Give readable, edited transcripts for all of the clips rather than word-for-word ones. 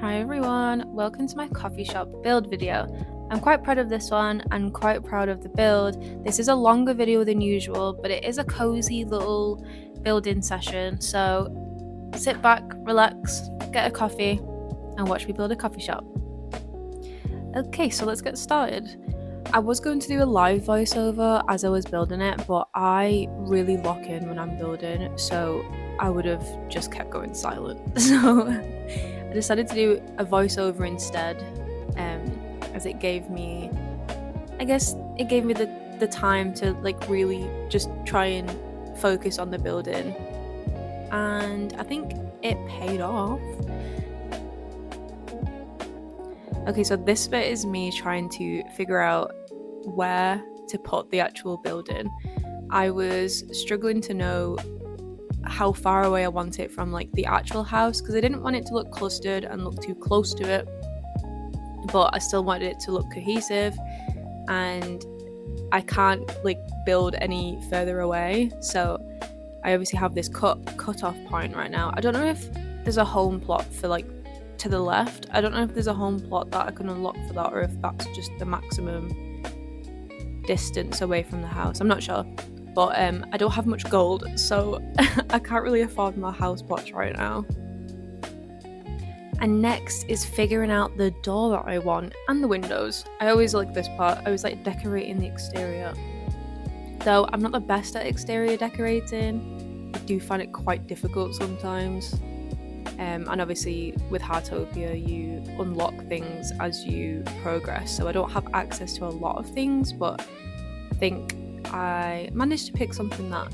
Hi everyone, welcome to my coffee shop build video. I'm quite proud of this one and quite proud of the build. This is a longer video than usual, but it is a cozy little building session. So sit back, relax, get a coffee and watch me build a coffee shop. Okay, so let's get started. I was going to do a live voiceover as I was building it, but I really lock in when I'm building, so I would have just kept going silent. So I decided to do a voiceover instead, as it gave me the time to really just try and focus on the building, and I think it paid off. Okay, so this bit is me trying to figure out where to put the actual building. I was struggling to know how far away I want it from the actual house, because I didn't want it to look clustered and look too close to it, but I still wanted it to look cohesive, and I can't build any further away, so I obviously have this cut off point right now. I don't know if there's a home plot for to the left. I don't know if there's a home plot that I can unlock for that, or if that's just the maximum distance away from the house. I'm not sure, but I don't have much gold, so I can't really afford my house plots right now. And next is figuring out the door that I want and the windows. I always like this part. I always like decorating the exterior, though I'm not the best at exterior decorating. I do find it quite difficult sometimes. And obviously with Heartopia you unlock things as you progress, so I don't have access to a lot of things, but I think I managed to pick something that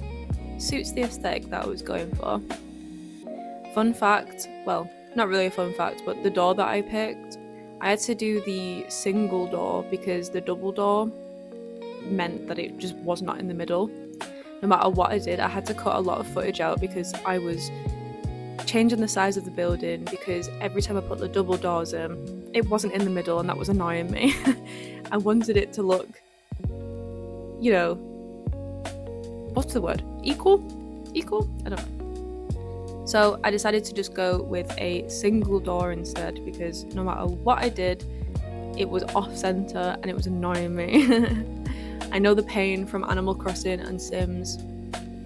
suits the aesthetic that I was going for. Fun fact, well, not really a fun fact, but the door that I picked, I had to do the single door because the double door meant that it just was not in the middle. No matter what I did, I had to cut a lot of footage out because I was changing the size of the building, because every time I put the double doors in, it wasn't in the middle, and that was annoying me. I wanted it to look, what's the word? Equal? I don't know. So I decided to just go with a single door instead, because no matter what I did, it was off center and it was annoying me. I know the pain from Animal Crossing and Sims.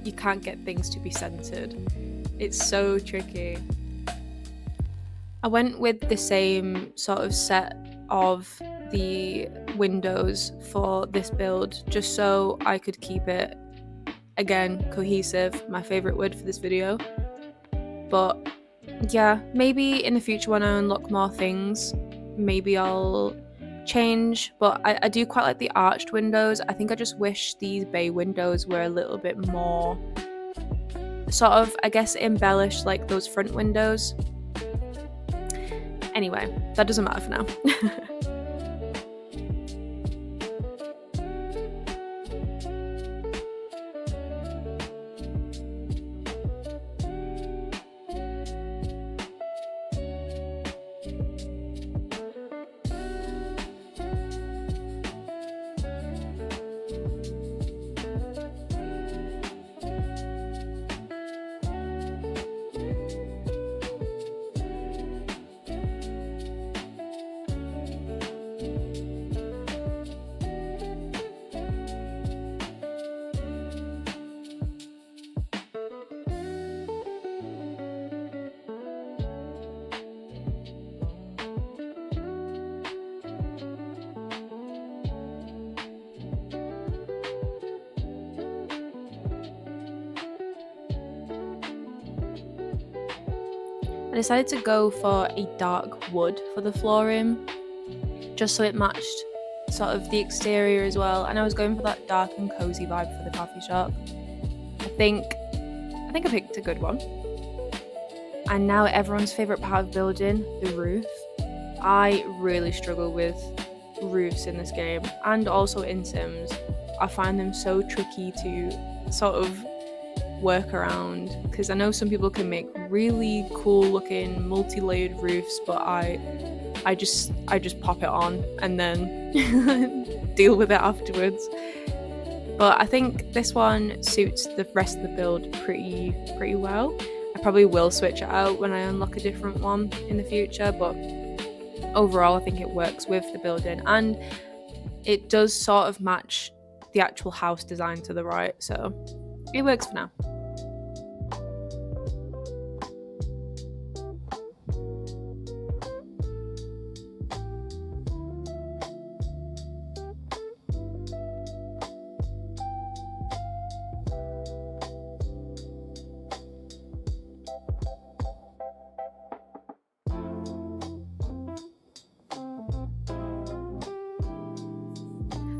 You can't get things to be centered. It's so tricky. I went with the same sort of set of the windows for this build, just so I could keep it, again, cohesive, my favourite word for this video. But yeah, maybe in the future when I unlock more things, maybe I'll change, but I do quite like the arched windows. I think I just wish these bay windows were a little bit more sort of, embellish like those front windows. Anyway, that doesn't matter for now. I decided to go for a dark wood for the flooring, just so it matched sort of the exterior as well, and I was going for that dark and cozy vibe for the coffee shop. I think I picked a good one. And now everyone's favourite part of building, the roof. I really struggle with roofs in this game, and also in Sims. I find them so tricky to sort of work around, because I know some people can make really cool looking multi-layered roofs, but I just pop it on and then deal with it afterwards. But I think this one suits the rest of the build pretty well. I probably will switch it out when I unlock a different one in the future, but overall I think it works with the building, and it does sort of match the actual house design to the right, so it works for now.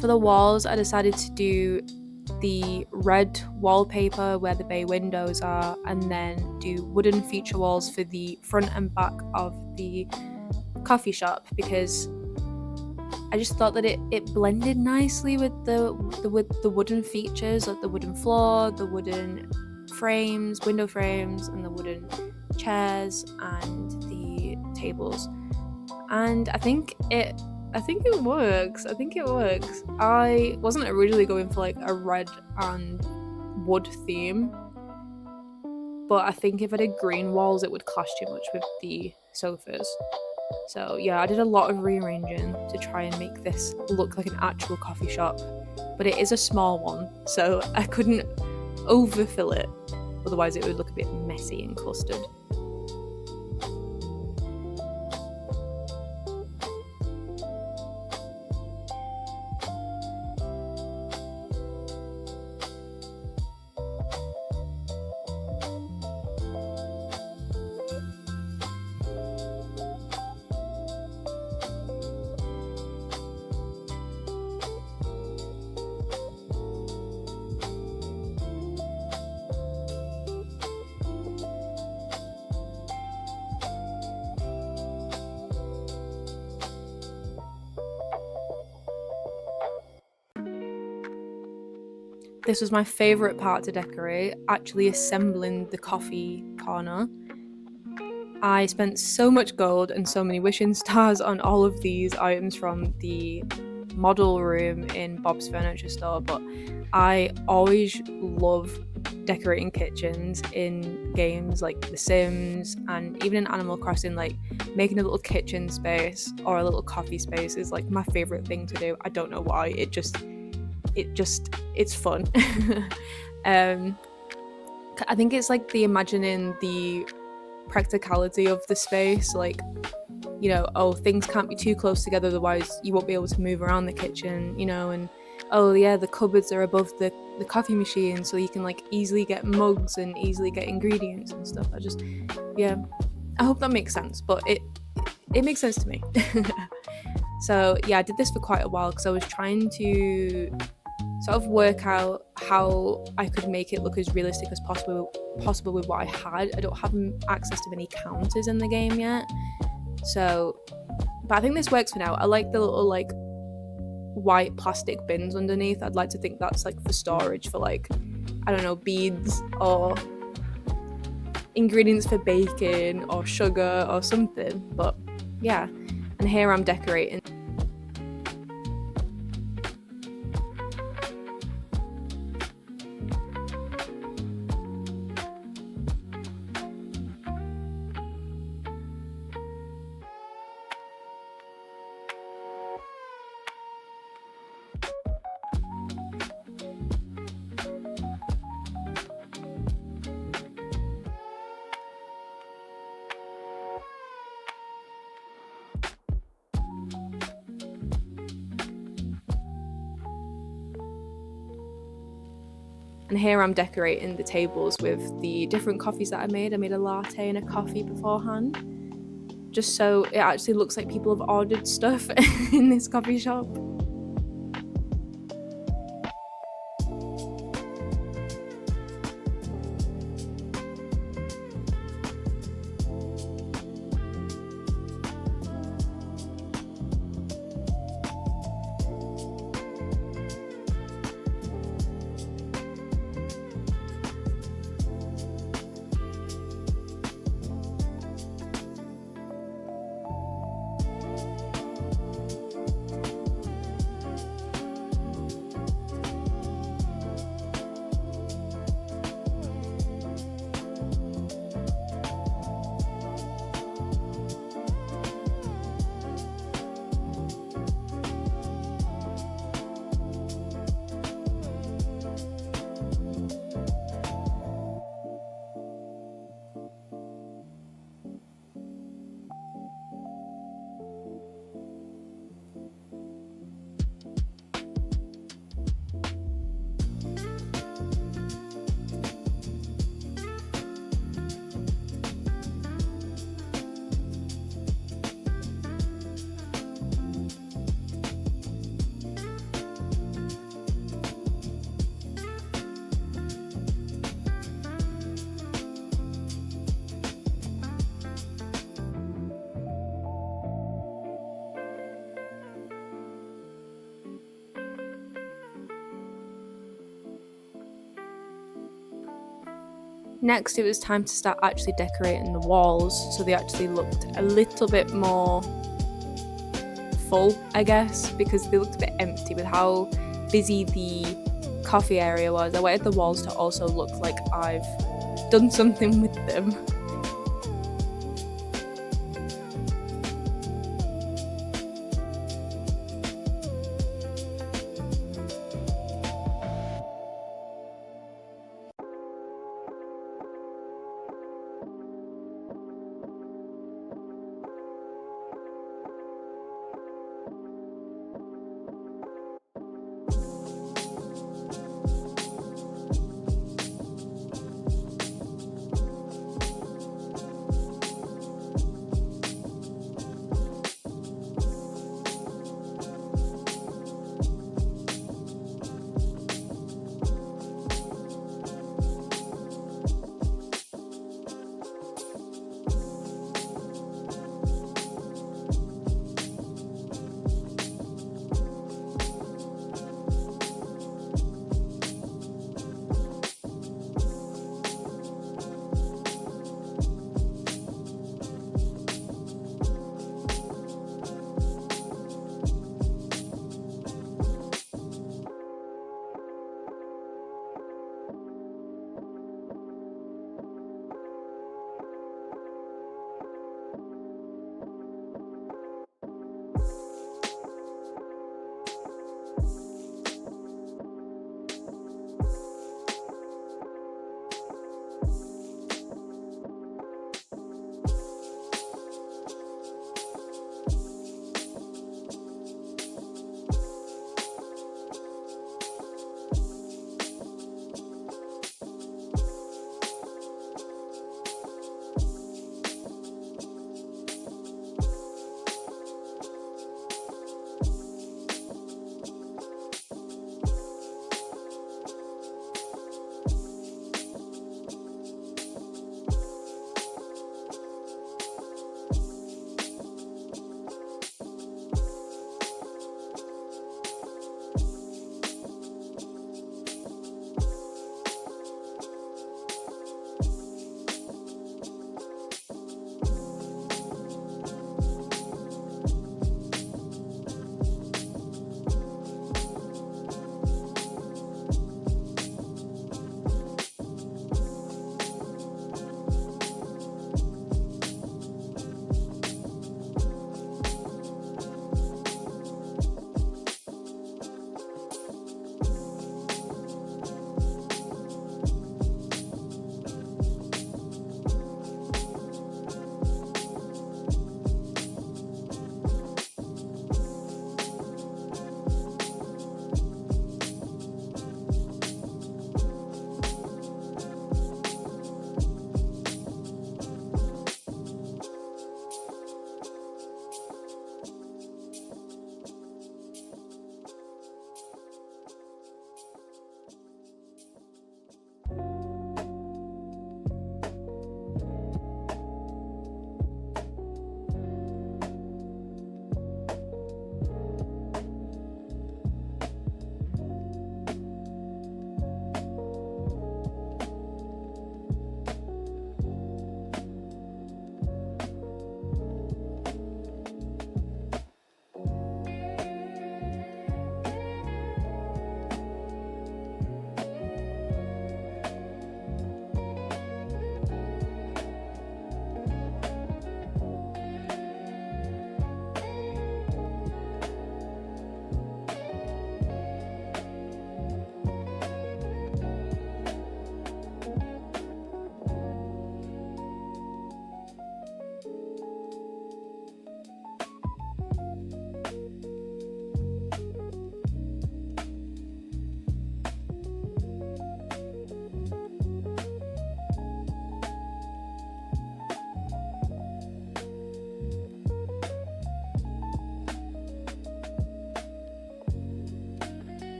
For the walls, I decided to do the red wallpaper where the bay windows are, and then do wooden feature walls for the front and back of the coffee shop, because I just thought that it blended nicely with the wooden features, like the wooden floor, the wooden frames, window frames, and the wooden chairs and the tables. And I think it works. I wasn't originally going for like a red and wood theme, but I think if I did green walls it would clash too much with the sofas. So yeah, I did a lot of rearranging to try and make this look like an actual coffee shop, but it is a small one, so I couldn't overfill it, otherwise it would look a bit messy and clustered. This was my favourite part to decorate, actually assembling the coffee corner. I spent so much gold and so many wishing stars on all of these items from the model room in Bob's Furniture Store, but I always love decorating kitchens in games like The Sims and even in Animal Crossing. Like making a little kitchen space or a little coffee space is like my favourite thing to do. I don't know why, it's fun. I think it's like the imagining the practicality of the space, like, you know, oh, things can't be too close together, otherwise you won't be able to move around the kitchen, you know, and oh yeah, the cupboards are above the coffee machine, so you can like easily get mugs and easily get ingredients and stuff. I hope that makes sense, but it makes sense to me. So yeah, I did this for quite a while because I was trying to sort of work out how I could make it look as realistic as possible with what I had. I don't have access to many counters in the game yet, so, but I think this works for now. I like the little like white plastic bins underneath. I'd like to think that's like for storage for like, I don't know, beads or ingredients for baking or sugar or something. But yeah, and here I'm decorating. And here I'm decorating the tables with the different coffees that I made. I made a latte and a coffee beforehand, just so it actually looks like people have ordered stuff in this coffee shop. Next, it was time to start actually decorating the walls so they actually looked a little bit more full, I guess, because they looked a bit empty with how busy the coffee area was. I wanted the walls to also look like I've done something with them.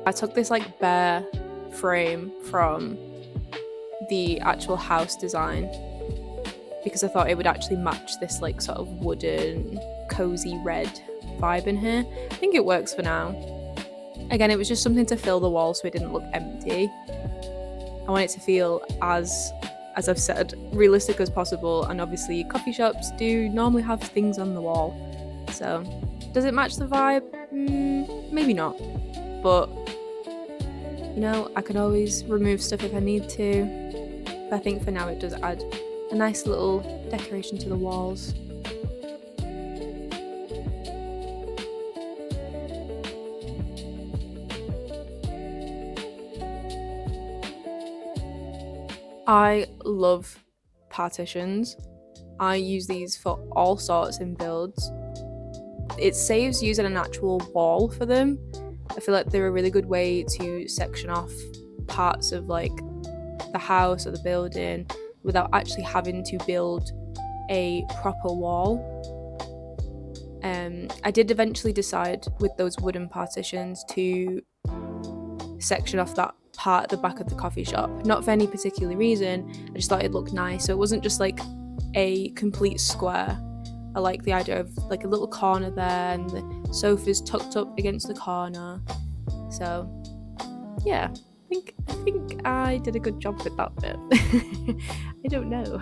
I took this like bare frame from the actual house design because I thought it would actually match this like sort of wooden, cozy red vibe in here. I think it works for now. Again, it was just something to fill the wall so it didn't look empty. I want it to feel as I've said, realistic as possible, and obviously coffee shops do normally have things on the wall. So, does it match the vibe? Maybe not. But, you know, I could always remove stuff if I need to. But I think for now it does add a nice little decoration to the walls. I love partitions. I use these for all sorts in builds. It saves using an actual wall for them. I feel like they're a really good way to section off parts of like the house or the building without actually having to build a proper wall. I did eventually decide with those wooden partitions to section off that part at the back of the coffee shop, not for any particular reason. I just thought it looked nice, so it wasn't just like a complete square. I like the idea of like a little corner there and the sofas tucked up against the corner. So yeah, I think I did a good job with that bit. I don't know.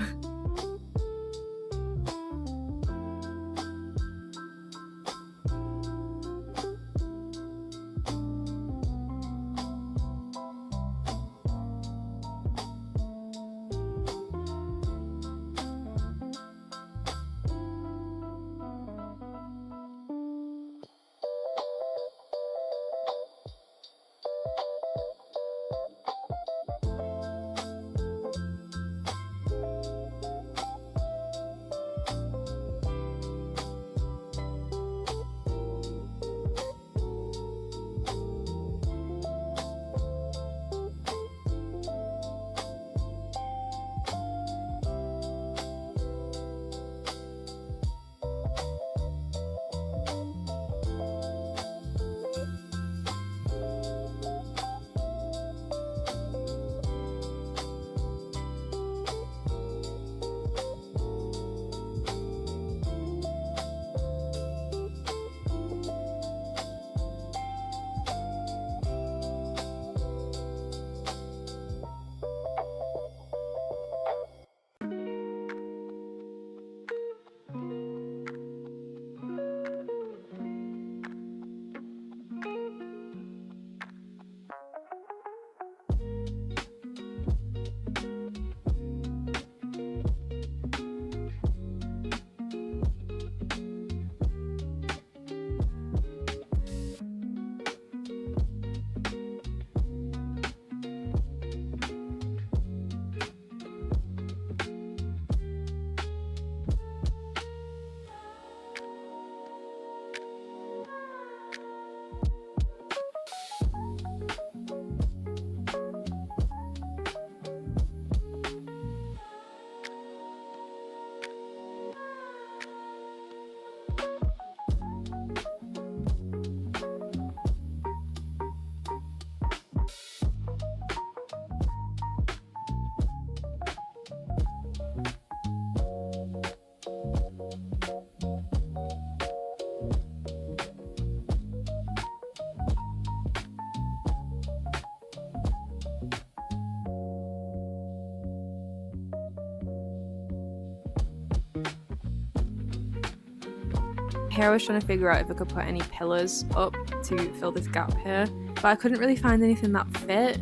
Here I was trying to figure out if I could put any pillars up to fill this gap here, but I couldn't really find anything that fit.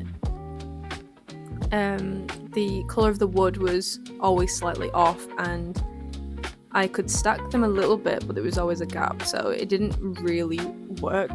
The colour of the wood was always slightly off, and I could stack them a little bit, but there was always a gap, so it didn't really work.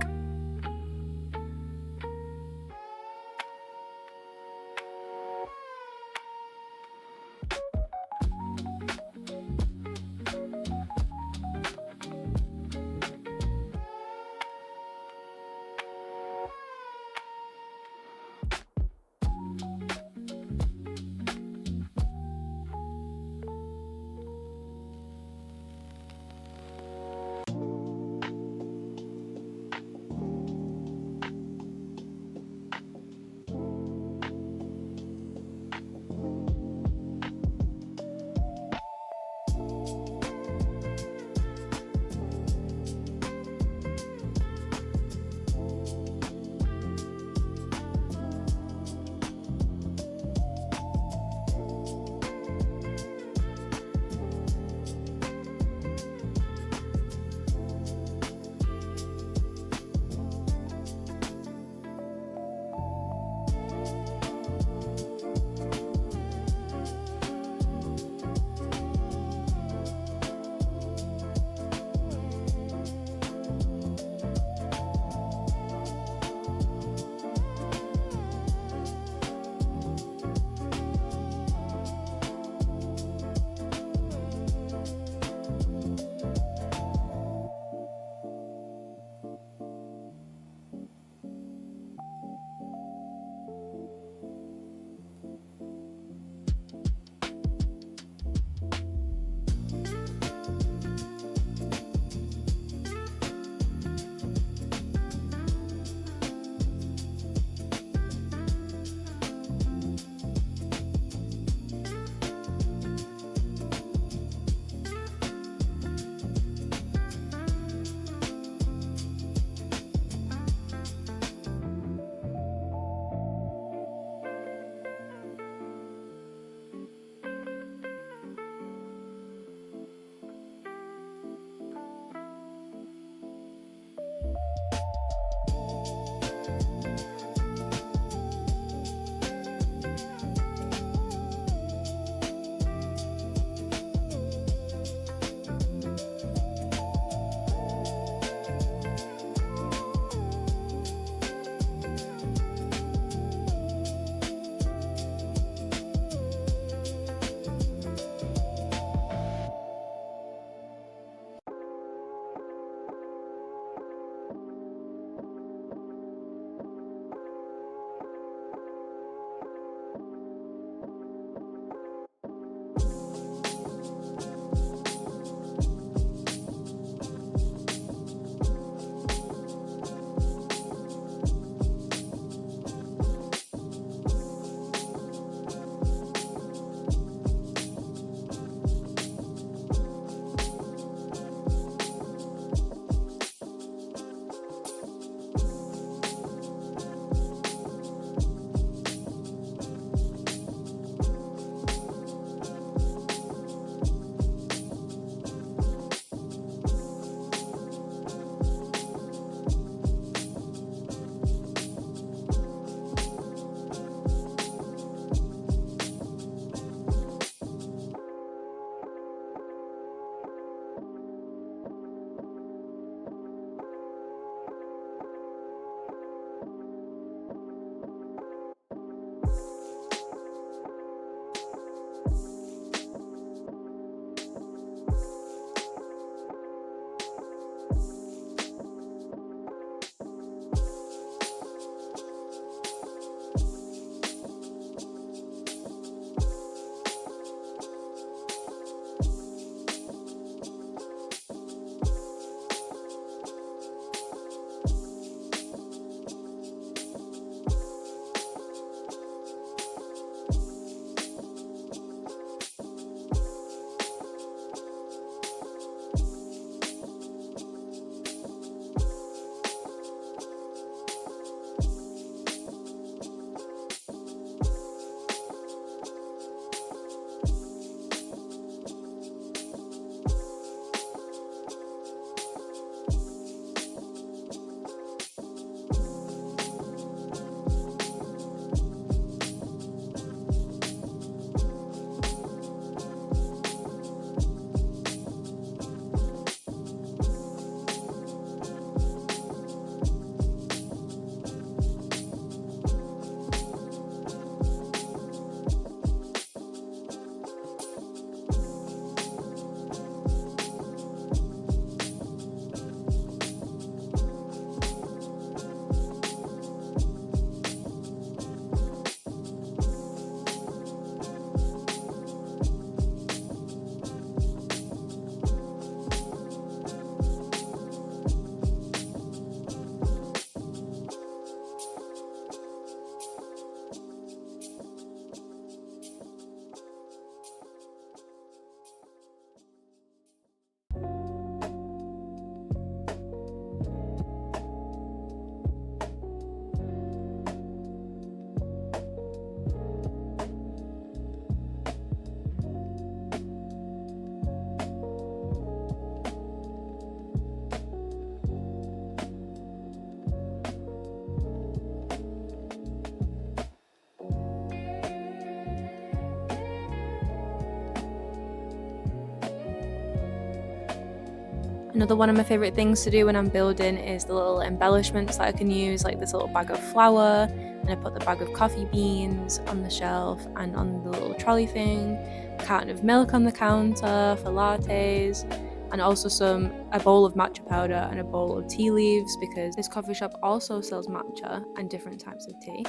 Another one of my favourite things to do when I'm building is the little embellishments that I can use, like this little bag of flour, and I put the bag of coffee beans on the shelf and on the little trolley thing, a carton of milk on the counter for lattes, and also a bowl of matcha powder and a bowl of tea leaves, because this coffee shop also sells matcha and different types of tea.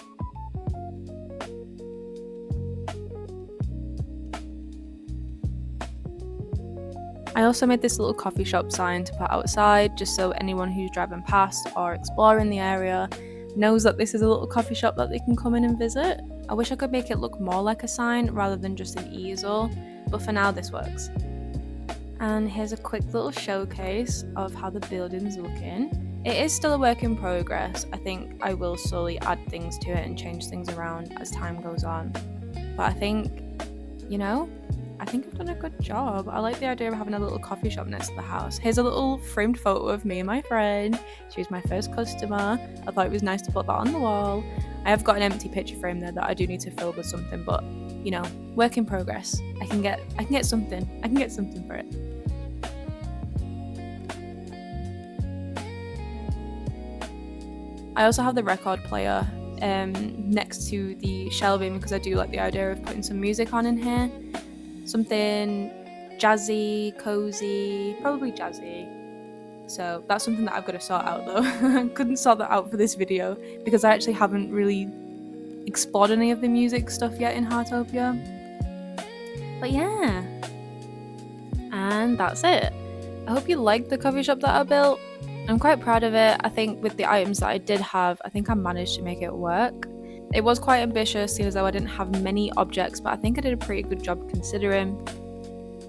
I also made this little coffee shop sign to put outside, just so anyone who's driving past or exploring the area knows that this is a little coffee shop that they can come in and visit. I wish I could make it look more like a sign rather than just an easel, but for now this works. And here's a quick little showcase of how the building's looking. It is still a work in progress. I think I will slowly add things to it and change things around as time goes on. But I think I've done a good job. I like the idea of having a little coffee shop next to the house. Here's a little framed photo of me and my friend. She was my first customer. I thought it was nice to put that on the wall. I have got an empty picture frame there that I do need to fill with something, but work in progress. I can get something. I can get something for it. I also have the record player next to the shelving because I do like the idea of putting some music on in here. Something jazzy, cozy, probably jazzy. So that's something that I've got to sort out though. I couldn't sort that out for this video because I actually haven't really explored any of the music stuff yet in Heartopia. But yeah. And that's it. I hope you liked the coffee shop that I built. I'm quite proud of it. I think with the items that I did have, I think I managed to make it work. It was quite ambitious, seeing as though I didn't have many objects, but I think I did a pretty good job considering.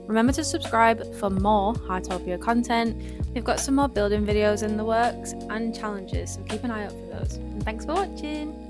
Remember to subscribe for more Heartopia content. We've got some more building videos in the works and challenges, so keep an eye out for those. And thanks for watching!